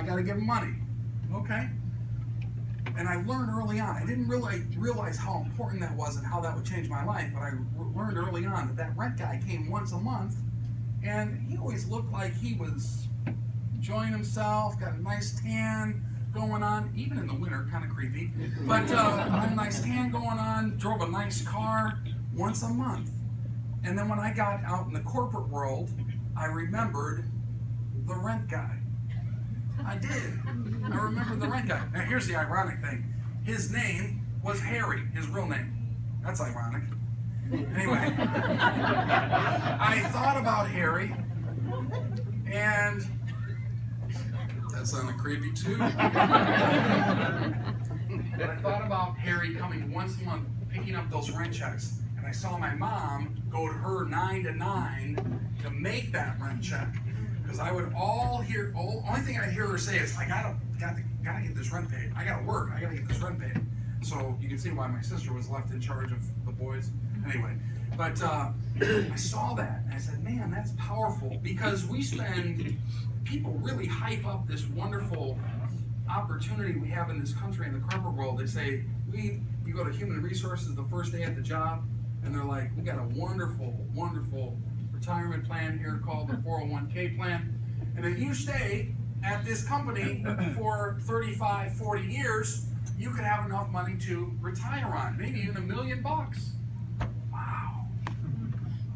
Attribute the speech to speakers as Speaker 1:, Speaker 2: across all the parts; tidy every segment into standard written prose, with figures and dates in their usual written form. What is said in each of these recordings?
Speaker 1: got to give him money. Okay. And I learned early on, I didn't really realize how important that was and how that would change my life, but I learned early on that that rent guy came once a month, and he always looked like he was enjoying himself, got a nice tan going on, even in the winter, kind of creepy, but a nice tan going on, drove a nice car once a month. And then when I got out in the corporate world, I remembered the rent guy. I did. I remember the rent guy. Now here's the ironic thing. His name was Harry, his real name. That's ironic. Anyway, I thought about Harry, and that sounded creepy too. But I thought about Harry coming once a month, picking up those rent checks, and I saw my mom go to her 9 to 9 to make that rent check. Because I would only thing I'd hear her say is, I gotta get this rent paid. I gotta work, I gotta get this rent paid. So you can see why my sister was left in charge of the boys. Anyway, but I saw that and I said, man, that's powerful. Because people really hype up this wonderful opportunity we have in this country, in the corporate world. They say, you go to human resources the first day at the job, and they're like, we got a wonderful, wonderful retirement plan here called the 401k plan. And if you stay at this company for 35, 40 years, you could have enough money to retire on, maybe even $1 million. Wow,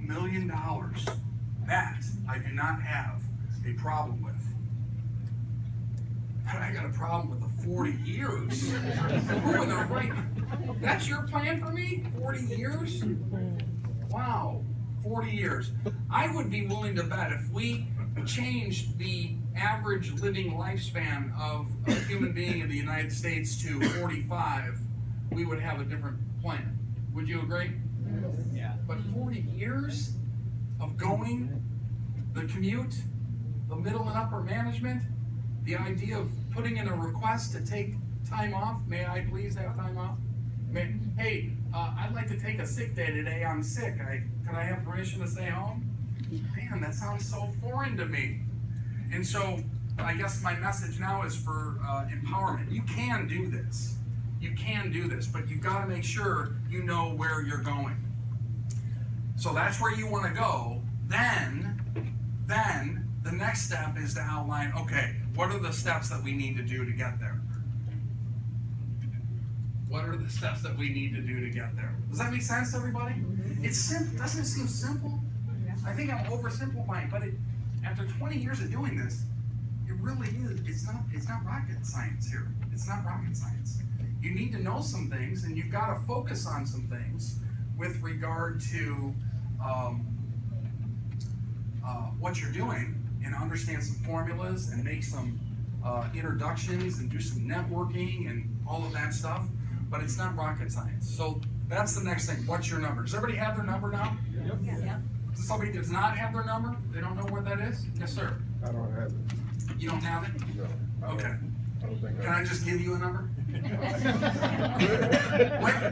Speaker 1: $1 million. That I do not have a problem with. But I got a problem with the 40 years. Who in the right? That's your plan for me? 40 years? Wow. 40 years. I would be willing to bet if we changed the average living lifespan of a human being in the United States to 45, we would have a different plan. Would you agree?
Speaker 2: Yeah.
Speaker 1: But 40 years of going, the commute, the middle and upper management, the idea of putting in a request to take time off, may I please have time off? Hey, I'd like to take a sick day today, I'm sick. Could I have permission to stay home? Man, that sounds so foreign to me. And so, I guess my message now is for empowerment. You can do this. You can do this, but you've got to make sure you know where you're going. So that's where you want to go. Then the next step is to outline, okay, what are the steps that we need to do to get there? What are the steps that we need to do to get there? Does that make sense to everybody? It's simple. Doesn't it seem simple? I think I'm oversimplifying, but after 20 years of doing this, it really is. It's not rocket science here. It's not rocket science. You need to know some things, and you've got to focus on some things with regard to what you're doing, and understand some formulas and make some introductions and do some networking and all of that stuff. But it's not rocket science. So that's the next thing. What's your number? Does everybody have their number now?
Speaker 3: Yep.
Speaker 4: Yeah.
Speaker 1: Does somebody does not have their number? They don't know what that is? Yes, sir.
Speaker 3: I don't have it.
Speaker 1: You don't have it?
Speaker 3: No.
Speaker 1: Okay.
Speaker 3: I don't think
Speaker 1: Can I just give you a number?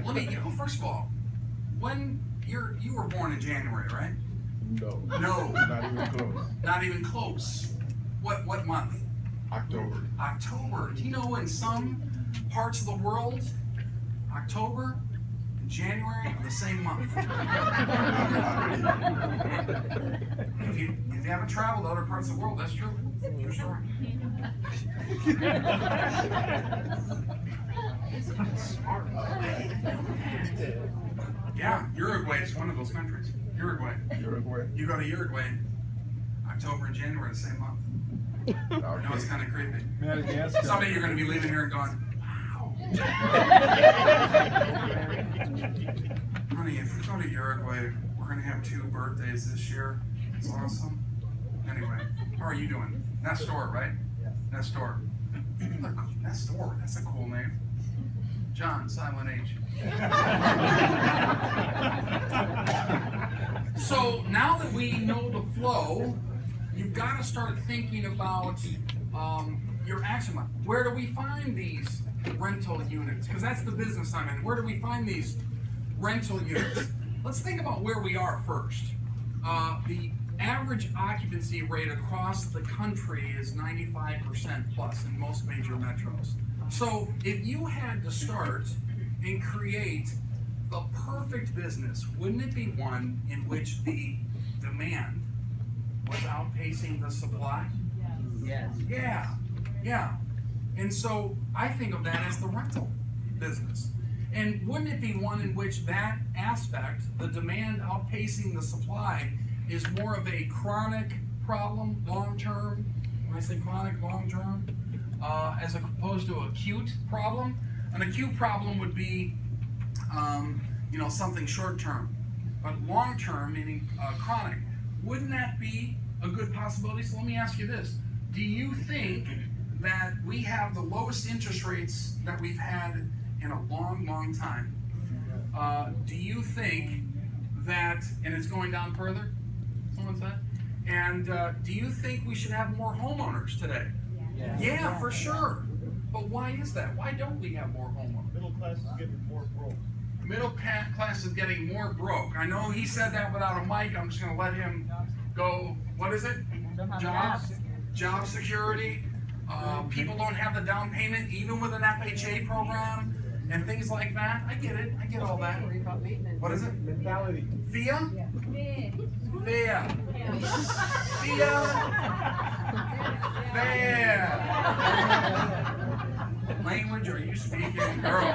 Speaker 1: Let me, first of all, when you were born in January, right?
Speaker 3: No.
Speaker 1: No.
Speaker 3: Not even close.
Speaker 1: Not even close. What month?
Speaker 3: October.
Speaker 1: October. Do you know in some parts of the world, October and January are the same month? If you haven't traveled to other parts of the world, that's true. True story. Yeah, Uruguay is one of those countries. Uruguay.
Speaker 3: Uruguay.
Speaker 1: You go to Uruguay, October and January are the same month. I know it's kind of creepy.
Speaker 3: Madagascar.
Speaker 1: Someday you're going to be leaving here and going, wow. Honey, if we go to Uruguay, we're going to have 2 birthdays this year. It's awesome. Anyway, how are you doing? Nestor, right?
Speaker 2: Yes.
Speaker 1: Nestor. Nestor, that's a cool name. John, silent H. So now that we know the flow, you've got to start thinking about your action plan. Where do we find these rental units? Because that's the business I'm in. Where do we find these rental units? Let's think about where we are first. The average occupancy rate across the country is 95% plus in most major metros. So if you had to start and create the perfect business, wouldn't it be one in which the demand was outpacing the supply?
Speaker 2: Yes.
Speaker 1: Yeah. And so I think of that as the rental business. And wouldn't it be one in which that aspect, the demand outpacing the supply, is more of a chronic problem, long-term? When I say chronic, long-term, as opposed to acute problem? An acute problem would be, something short-term, but long-term, meaning chronic. Wouldn't that be a good possibility? So let me ask you this: do you think that we have the lowest interest rates that we've had in a long, long time? Do you think that, and it's going down further, someone said? And do you think we should have more homeowners today? Yeah, for sure. But why is that? Why don't we have more homeowners?
Speaker 4: Middle class is getting more broke.
Speaker 1: Middle class is getting more broke. I know he said that without a mic. I'm just going to let him go. What is it? Jobs? Job security. People don't have the down payment, even with an FHA program and things like that. I get it. I get all that. What is it?
Speaker 4: Mentality.
Speaker 1: FIA? FIA. Language are you speaking? Girl,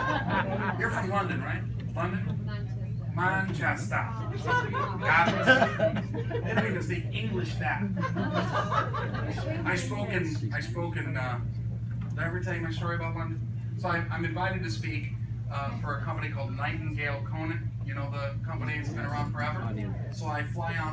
Speaker 1: you're from London, right? London? Manchester. Got it. They don't even speak English that. I spoke in, did I ever tell you my story about London? So I'm invited to speak for a company called Nightingale Conant. You know the company, it's been around forever. So I fly out